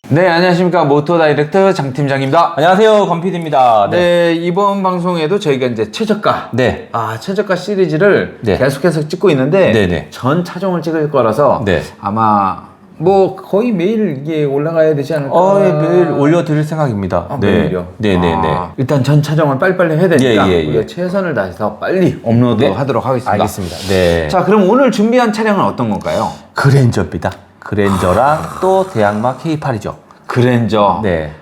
네, 안녕하십니까. 모토 다이렉트 장 팀장입니다. 안녕하세요, 건피디입니다. 네, 이번 방송에도 저희가 이제 최저가. 네. 최저가 시리즈를 네. 계속해서 찍고 있는데, 네네. 전 차종을 찍을 거라서, 네. 아마, 거의 매일 이게 올라가야 되지 않을까? 매일 올려드릴 생각입니다. 매일요? 네네네. 일단 전 차종을 빨리빨리 해야 되니까, 예. 우리가 최선을 다해서 빨리 업로드 하도록 하겠습니다. 알겠습니다. 네. 자, 그럼 오늘 준비한 차량은 어떤 건가요? 그랜저입니다. 그랜저랑 또 대항마 K8이죠. 그랜저. 네.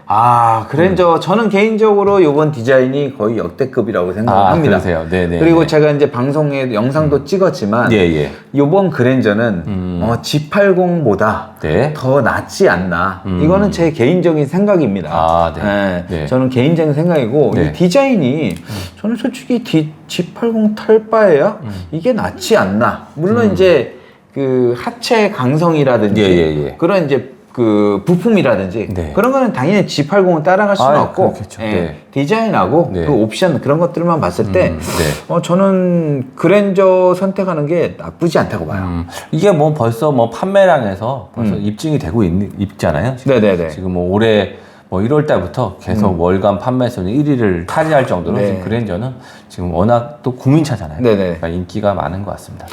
그랜저. 저는 개인적으로 이번 디자인이 거의 역대급이라고 생각합니다. 그러세요. 네네. 그리고 제가 이제 방송에 영상도 찍었지만, 예. 이번 그랜저는 G80보다 네. 더 낫지 않나. 이거는 제 개인적인 생각입니다. 네. 저는 개인적인 생각이고, 네. 이 디자인이 저는 솔직히 G80 탈 바에야 이게 낫지 않나. 물론 이제 그 하체 강성이라든지 예. 그런 이제 그 부품이라든지 네. 그런 거는 당연히 G80은 따라갈 수는 없고, 그렇겠죠. 네. 디자인하고 네. 그 옵션 그런 것들만 봤을 때 네. 저는 그랜저 선택하는 게 나쁘지 않다고 봐요. 이게 뭐 벌써 뭐 판매량에서 벌써 입증이 되고 있잖아요. 네네네. 지금 뭐 올해 뭐 1월 달부터 계속 월간 판매수는 1위를 차지할 정도로 네. 지금 그랜저는 지금 워낙 또 국민차잖아요. 네네. 그러니까 인기가 많은 것 같습니다.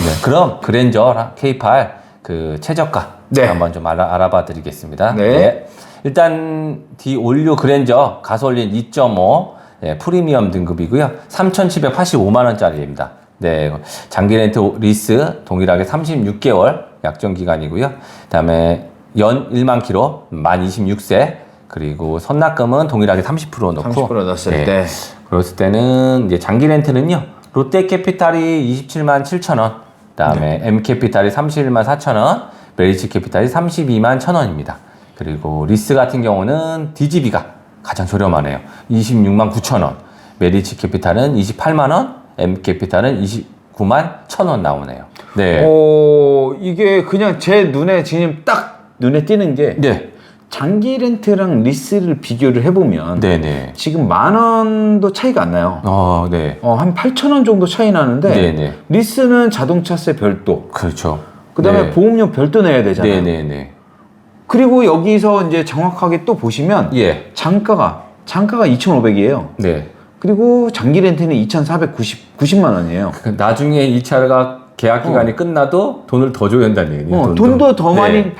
네, 그럼 그랜저랑 K8 그 최저가 한번 좀 알아봐 드리겠습니다. 네. 일단 D 올류 그랜저 가솔린 2.5 프리미엄 등급이고요. 3,785만 원짜리입니다. 네, 장기 렌트 리스 동일하게 36개월 약정 기간이고요. 그다음에 연 1만 킬로, 만 26세, 그리고 선납금은 동일하게 30% 넣고 30% 넣었을 때. 그랬을 때는 이제 장기 렌트는요. 롯데캐피탈이 27만 7천 원, 그다음에 M캐피탈이 31만 4천 원, 메리츠캐피탈이 32만 1천 원입니다. 그리고 리스 같은 경우는 DGB가 가장 저렴하네요. 26만 9천 원, 메리츠캐피탈은 28만 원, M캐피탈은 29만 1천 원 나오네요. 네. 이게 그냥 제 눈에 지금 딱 눈에 띄는 게 네. 장기 렌트랑 리스를 비교를 해보면 네네. 지금 10,000원도 차이가 안 나요. 네. 한 8,000원 정도 차이 나는데 네네. 리스는 자동차세 별도, 그렇죠. 그 다음에 네. 보험료 별도 내야 되잖아요. 네네네. 그리고 여기서 이제 정확하게 또 보시면 예. 장가가 2,500이에요. 네. 그리고 장기 렌트는 2,490만 원이에요. 나중에 이 차가 계약 기간이 끝나도 돈을 더 줘야 한다는 얘기예요. 돈도 더 네. 많이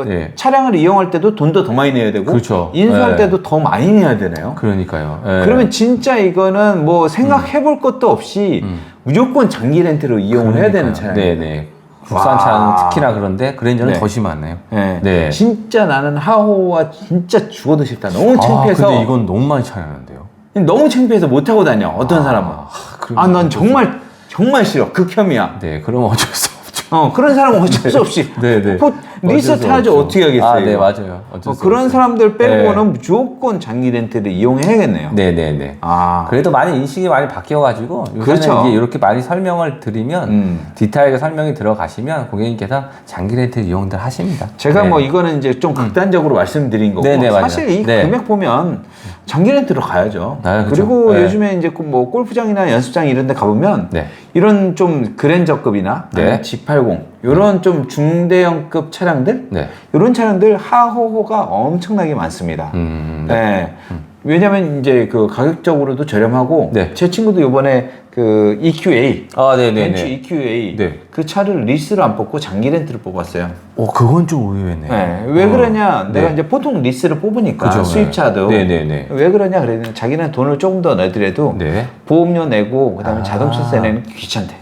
네. 차량을 이용할 때도 돈도 더 많이 내야 되고, 그렇죠. 인수할 네. 때도 더 많이 내야 되네요. 그러니까요. 네. 그러면 진짜 이거는 뭐 생각해 볼 것도 없이 무조건 장기 렌트로 이용을 해야 되는 차량이에요. 네네. 국산차는 특히나 그런데 그랜저는 네. 더 심하네요. 네. 네. 진짜 나는 하호와 진짜 죽어도 싶다. 너무 창피해서. 근데 이건 너무 많이 차이 나는데요. 너무 창피해서 못 타고 다녀. 어떤 사람은. 난 정말 싫어. 극혐이야. 네, 그럼 어쩔 수 없죠. 그런 사람은 어쩔 수 없이. 네네. 리스 타야죠. 어떻게 하겠어요? 네, 맞아요. 어쩔 수 그런 없어요. 사람들 빼고는 무조건 장기 렌트를 이용해야겠네요. 네네네. 아. 그래도 많이 인식이 많이 바뀌어가지고 요새는 그렇죠. 이게 이렇게 많이 설명을 드리면 디테일하게 설명이 들어가시면 고객님께서 장기 렌트 이용들 하십니다. 제가 네. 뭐 이거는 이제 좀 극단적으로 말씀드린 거고, 네네, 맞아요. 사실 이 네. 금액 보면 장기 렌트로 가야죠. 그렇죠. 그리고 네. 요즘에 이제 뭐 골프장이나 연습장 이런 데 가보면 네. 이런 좀 그랜저급이나 네. G80 이런 좀 중대형급 차량들, 네. 이런 차량들 하호가 엄청나게 많습니다. 네. 왜냐면 이제 그 가격적으로도 저렴하고, 네. 제 친구도 이번에 그 EQA, 네네네. 벤츠 EQA 네. 그 차를 리스를 안 뽑고 장기 렌트를 뽑았어요. 그건 좀 의외네. 네. 왜 그러냐? 네. 내가 이제 보통 리스를 뽑으니까 그죠, 수입차도 네네네. 왜 그러냐? 그러면 자기는 돈을 조금 더 내더라도 네. 보험료 내고 그다음에 자동차세 내는 게 귀찮대.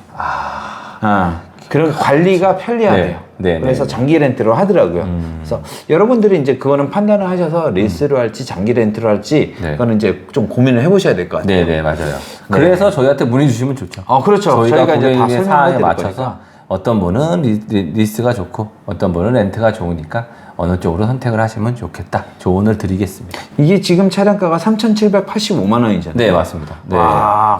그런 관리가 편리하대요. 네. 네, 그래서 네. 장기 렌트로 하더라고요. 그래서 여러분들이 이제 그거는 판단을 하셔서 리스로 할지 장기 렌트로 할지 네. 그거는 이제 좀 고민을 해보셔야 될 것 같아요. 네네, 맞아요. 그래서 저희한테 문의 주시면 좋죠. 그렇죠. 저희가 이제 다 고객님의 설명해 사항에 드릴 맞춰서 거니까. 어떤 분은 리스가 좋고 어떤 분은 렌트가 좋으니까 어느 쪽으로 선택을 하시면 좋겠다. 조언을 드리겠습니다. 이게 지금 차량가가 3,785만 원이잖아요. 네, 맞습니다. 네.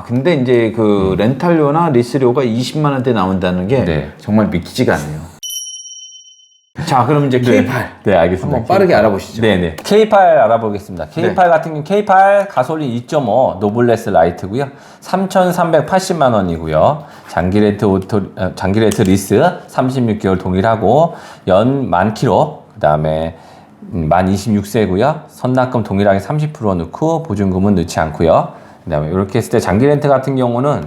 근데 이제 그 렌탈료나 리스료가 20만 원대 나온다는 게 네. 정말 믿기지가 않네요. 자, 그럼 이제 K8. 네, 알겠습니다. 한번 빠르게 알아보시죠. 네네. K8 알아보겠습니다. K8 같은 경우 K8 가솔린 2.5 노블레스 라이트고요. 3,380만 원이고요. 장기 렌트 리스 36개월 동일하고 연 만 킬로 그다음에 만 26세고요. 선납금 동일하게 30% 넣고 보증금은 넣지 않고요. 그다음에 이렇게 했을 때 장기 렌트 같은 경우는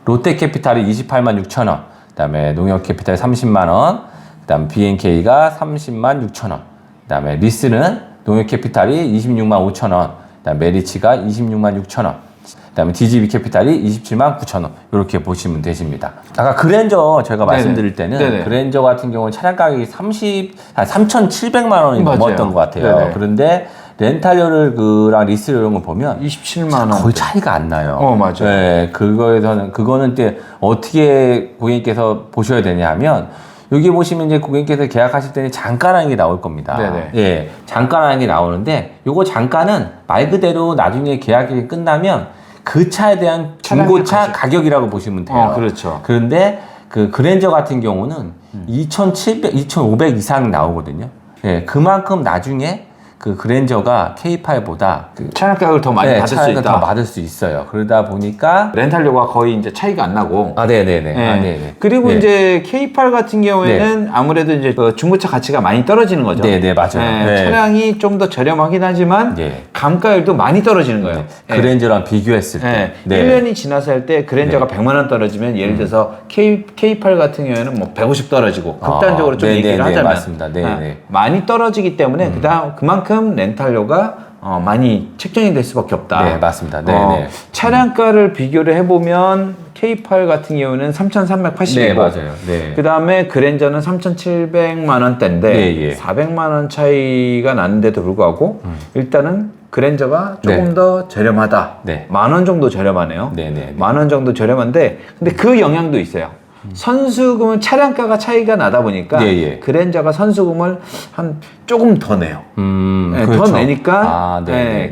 롯데캐피탈이 28만 6천 원, 그다음에 농협캐피탈이 30만 원, 그다음 BNK가 30만 6천 원, 그다음에 리스는 농협캐피탈이 26만 5천 원, 그다음 메리츠가 26만 6천 원, 그다음에 DGB캐피탈이 27만 9천 원 이렇게 보시면 되십니다. 아까 그랜저 제가 말씀드릴 때는 네네. 그랜저 같은 경우는 차량 가격이 3,700만 원이 맞아요. 넘었던 것 같아요. 네네. 그런데 렌탈료랑 리스 이런 거 보면 27만 원. 거의 차이가 안 나요. 맞아요. 네, 그거는 이제 어떻게 고객님께서 보셔야 되냐 하면 여기 보시면 이제 고객님께서 계약하실 때는 잔가라는 게 나올 겁니다. 네네. 예, 잔가라는 게 나오는데 요거 잔가는 말 그대로 나중에 계약이 끝나면 그 차에 대한 중고차 가격이라고 보시면 돼요. 그렇죠. 그런데 그 그랜저 같은 경우는 2,500 이상 나오거든요. 예, 그만큼 나중에 그 그랜저가 K8보다 차량 가격을 더 많이 받을 수 차량을 있다. 더 받을 수 있어요. 그러다 보니까 렌탈료가 거의 이제 차이가 안 나고. 네네네. 네. 네네. 그리고 네. 이제 K8 같은 경우에는 아무래도 이제 그 중고차 가치가 많이 떨어지는 거죠. 네네, 맞아요. 네. 차량이 좀 더 저렴하긴 하지만 네. 감가율도 많이 떨어지는 거예요. 그랜저랑 비교했을 때. 1년이 지나서 할 때 그랜저가 100만 원 떨어지면 예를 들어서 K8 같은 경우에는 뭐 150 떨어지고 극단적으로 좀 얘기를 하자면 맞습니다. 네네. 많이 떨어지기 때문에 그만큼 렌탈료가 많이 책정이 될 수밖에 없다. 네, 맞습니다. 네네. 차량가를 비교를 해보면 K8 같은 경우는 3,380이고 네, 맞아요. 네. 그 다음에 그랜저는 3,700만 원대인데 네, 예. 400만 원 차이가 나는데도 불구하고 일단은 그랜저가 조금 네. 더 저렴하다. 네. 10,000원 정도 저렴하네요. 네네. 10,000원 정도 저렴한데 근데 그 영향도 있어요. 선수금은 차량가가 차이가 나다 보니까 예, 예. 그랜저가 선수금을 한 조금 더 내요. 네, 그렇죠. 더 내니까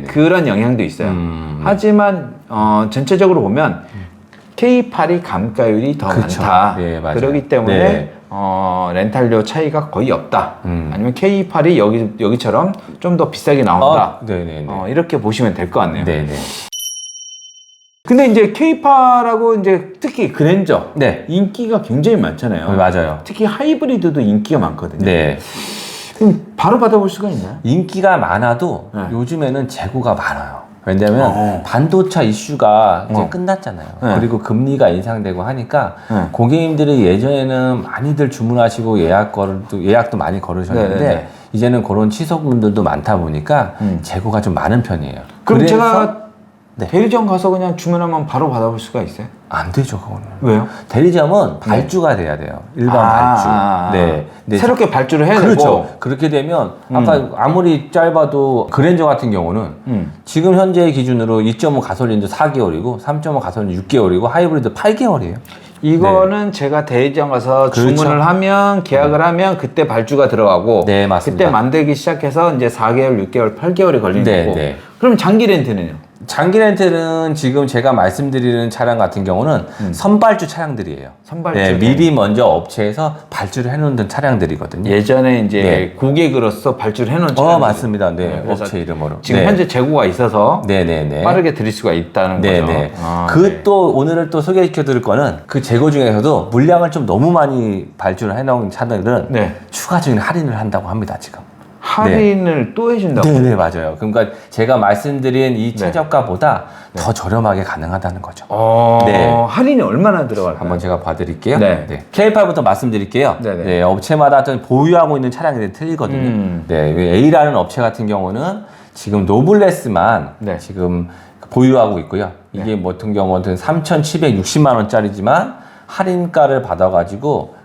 그런 영향도 있어요. 하지만 전체적으로 보면 K8이 감가율이 더 그렇죠. 많다. 예, 맞아요. 그렇기 때문에 네. 렌탈료 차이가 거의 없다. 아니면 K8이 여기처럼 좀 더 비싸게 나온다. 네네네. 이렇게 보시면 될 것 같네요. 네네. 근데 이제 K8하고 이제 특히 그랜저 네. 인기가 굉장히 많잖아요. 맞아요. 특히 하이브리드도 인기가 많거든요. 네. 그럼 바로 받아볼 수가 있나요? 인기가 많아도 네. 요즘에는 재고가 많아요. 왜냐면 반도체 이슈가 이제 끝났잖아요. 네. 그리고 금리가 인상되고 하니까 네. 고객님들이 예전에는 많이들 주문하시고 예약도 많이 걸으셨는데 네네네. 이제는 그런 취소분들도 많다 보니까 재고가 좀 많은 편이에요. 그럼 그래서 제가 네. 대리점 가서 그냥 주문하면 바로 받아볼 수가 있어요? 안 되죠, 그거는. 왜요? 대리점은 발주가 돼야 돼요. 일반 발주. 네. 근데 새롭게 발주를 해야 그렇죠. 되고. 그렇게 되면 아까 아무리 짧아도 그랜저 같은 경우는 지금 현재 기준으로 2.5 가솔린도 4개월이고 3.5 가솔린 6개월이고 하이브리드 8개월이에요. 이거는 제가 대리점 가서 그렇죠. 주문을 하면 계약을 하면 그때 발주가 들어가고 네, 맞습니다. 그때 만들기 시작해서 이제 4개월, 6개월, 8개월이 걸리는 네, 거고. 네. 그럼 장기 렌트는요? 장기 렌트는 지금 제가 말씀드리는 차량 같은 경우는 선발주 차량들이에요. 선발주. 네, 미리 먼저 업체에서 발주를 해놓은 차량들이거든요. 예전에 이제 네. 고객으로서 발주를 해놓은 차량. 맞습니다. 네, 그래서 업체 이름으로. 지금 네. 현재 재고가 있어서 네네네. 빠르게 드릴 수가 있다는 거죠. 네네. 네. 또 오늘을 또 소개시켜 드릴 거는 그 재고 중에서도 물량을 좀 너무 많이 발주를 해놓은 차들은 네. 추가적인 할인을 한다고 합니다, 지금. 할인을 또 해준다고? 네네, 맞아요. 그러니까 제가 말씀드린 이 네. 최저가보다 더 저렴하게 가능하다는 거죠. 네. 할인이 얼마나 들어갈까요? 한번 제가 봐드릴게요. 네. K8부터 말씀드릴게요. 네네. 네, 업체마다 어떤 보유하고 있는 차량이 틀리거든요. 네, A라는 업체 같은 경우는 지금 노블레스만 네. 지금 보유하고 있고요. 이게 뭐 같은 경우는 3,760만 원짜리지만 할인가를 받아가지고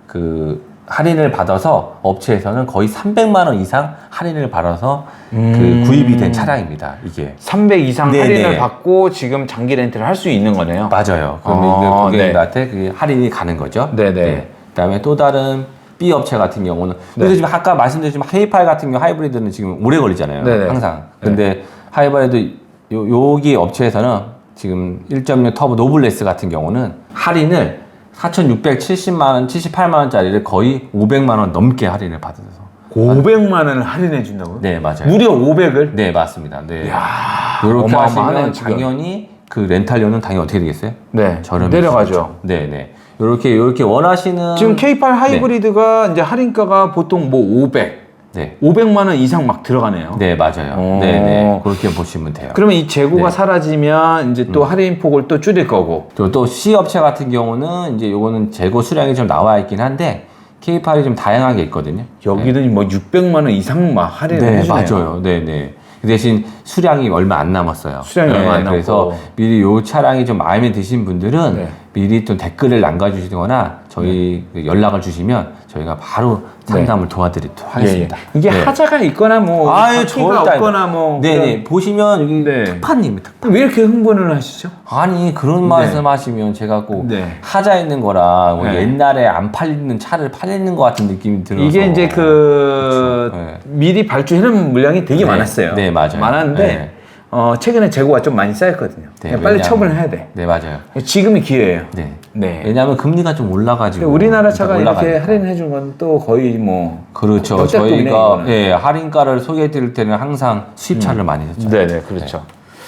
할인을 받아서 업체에서는 거의 300만 원 이상 할인을 받아서 구입이 된 차량입니다. 이게 300 이상 네네. 할인을 받고 지금 장기 렌트를 할 수 있는 거네요. 맞아요. 그러면 고객님한테 그 할인이 가는 거죠. 네네. 그다음에 또 다른 B 업체 같은 경우는 그래서 지금 아까 말씀드렸지만 K8 같은 경우 하이브리드는 지금 오래 걸리잖아요. 네네. 항상. 근데 하이브리드 여기 업체에서는 지금 1.6 터보 노블레스 같은 경우는 할인을 4,670만 원, 78만 원짜리를 거의 500만 원 넘게 할인을 받아서 500만 원을 할인해 준다고요? 네, 맞아요. 무려 500을? 네, 맞습니다. 네. 이야, 이렇게 어마어마하네요, 하시면 지금. 당연히 그 렌탈료는 당연히 어떻게 되겠어요? 네, 저렴해지죠. 내려가죠. 네, 네. 이렇게 원하시는 지금 K8 하이브리드가 이제 할인가가 보통 뭐 500, 네. 500만 원 이상 막 들어가네요. 네, 맞아요. 오. 네네. 그렇게 보시면 돼요. 그러면 이 재고가 네. 사라지면 이제 또 할인 폭을 또 줄일 거고. 또 C 업체 같은 경우는 이제 요거는 재고 수량이 좀 나와 있긴 한데 K8이 좀 다양하게 있거든요. 여기는 뭐 600만 원 이상 막 할인을 네, 해주네요. 맞아요. 네네. 그 대신 수량이 얼마 안 남았어요. 수량이 얼마 안 그래서 남고. 미리 요 차량이 좀 마음에 드신 분들은 네. 미리 좀 댓글을 남겨주시거나 저희 연락을 주시면 저희가 바로 상담을 도와드리도록 하겠습니다. 예, 예. 이게 네. 하자가 있거나 뭐 아유, 바퀴가 절대 없거나 뭐 네네. 보시면 여기 네. 특판입니다. 왜 이렇게 흥분을 하시죠? 아니 그런 말씀하시면 제가 꼭 네. 하자 있는 거라 뭐 네. 옛날에 안 팔리는 차를 팔리는 것 같은 느낌이 들어서 이게 이제 그렇죠. 네. 미리 발주해놓은 물량이 되게 네. 많았어요. 네, 맞아요. 많았는데 네. 최근에 재고가 좀 많이 쌓였거든요. 네, 그냥 빨리 왜냐하면- 처분을 해야 돼. 네 맞아요. 지금이 기회예요. 네. 네. 왜냐하면 금리가 좀 올라가지고 우리나라 차가 이렇게 올라가니까. 할인해 준 건 또 거의 뭐 그렇죠. 역대급이네, 저희가 이거는. 예, 할인가를 소개해드릴 때는 항상 수입차를 많이 했죠. 네네 그렇죠.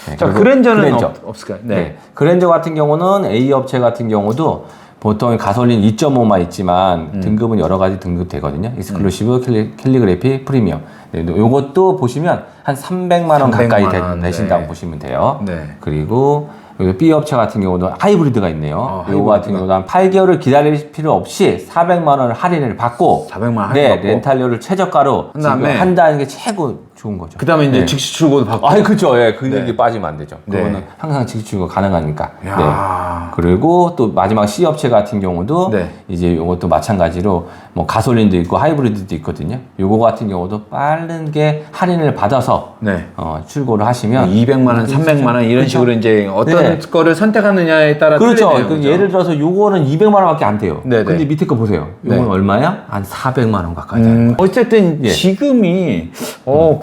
네, 자 그리고 그랜저는 그랜저. 없을까요? 네. 그랜저 같은 경우는 A 업체 같은 경우도 보통 가솔린 2.5만 있지만 등급은 여러 가지 등급 되거든요. 익스클루시브, 캘리그래피, 프리미엄. 네, 요것도 보시면 한 300만 원 300만 가까이 원, 내신다고 네. 보시면 돼요. 네. 그리고 여기 B 업체 같은 경우도 하이브리드가 있네요. 요거 하이브리드가. 같은 경우도 한 8개월을 기다릴 필요 없이 400만 원을 할인을 받고 400만 원 할인 네, 받고. 렌탈료를 최저가로 그다음에 지금 한다는 게 최고 좋은 거죠. 그다음에 이제 네. 직시 출고도 받고. 아니 그렇죠. 예, 그 네. 얘기 빠지면 안 되죠. 네. 그거는 항상 직출가 가능하니까. 야. 네. 그리고 또 마지막 C 업체 같은 경우도 네. 이제 이것도 마찬가지로 뭐 가솔린도 있고 하이브리드도 있거든요. 요거 같은 경우도 빠르게 할인을 받아서 네. 출고를 하시면 200만 원, 300만 원 이런 그렇죠. 식으로 이제 어떤 네. 거를 선택하느냐에 따라 그렇죠. 틀리네요, 그 그죠? 예를 들어서 요거는 200만 원밖에 안 돼요. 네네. 근데 밑에 거 보세요. 요건 네. 얼마야? 한 400만 원 가까이 돼요. 어쨌든 예. 지금이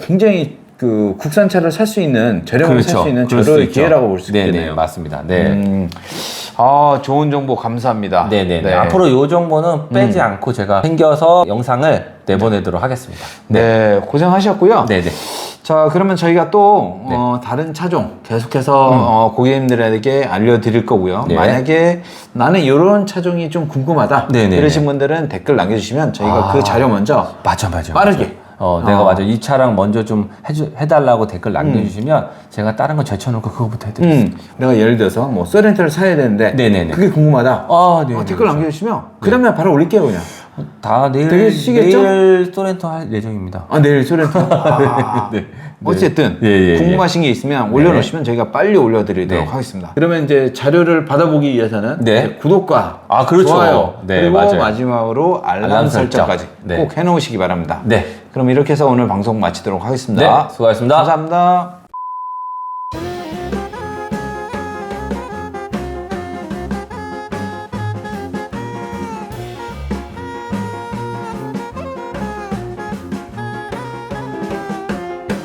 굉장히 그 국산차를 살 수 있는 저렴하게 살 수 있는 그럴 수 절호의 있죠. 기회라고 볼 수 네네, 있겠네요. 맞습니다. 네. 좋은 정보 감사합니다. 네네. 네. 앞으로 요 정보는 빼지 않고 제가 챙겨서 영상을 내보내도록 하겠습니다. 네, 고생하셨고요. 네네. 자, 그러면 저희가 또 네. 다른 차종 계속해서 고객님들에게 알려드릴 거고요. 네. 만약에 나는 이런 차종이 좀 궁금하다 네네. 이러신 분들은 댓글 남겨주시면 저희가 그 자료 먼저 맞아. 빠르게. 내가 맞아. 이 차량 먼저 좀 해달라고 댓글 남겨주시면 제가 다른 거 제쳐놓고 그거부터 해드릴게요. 내가 예를 들어서 뭐 소렌토를 사야 되는데 네네네. 그게 궁금하다. 네. 댓글 그렇죠. 남겨주시면 그 다음에 바로 올릴게요 그냥. 다 되게 시겠죠? 내일 소렌토 할 예정입니다. 내일 소렌토. 네. 어쨌든 예. 궁금하신 게 있으면 올려놓으시면 저희가 빨리 올려드리도록 네. 하겠습니다. 그러면 이제 자료를 받아보기 위해서는 네. 이제 구독과 그렇죠. 좋아요 네, 그리고 맞아요. 마지막으로 알람 알람 설정까지 설정. 네. 꼭 해놓으시기 바랍니다. 네. 그럼 이렇게 해서 오늘 방송 마치도록 하겠습니다. 네, 수고하셨습니다. 감사합니다.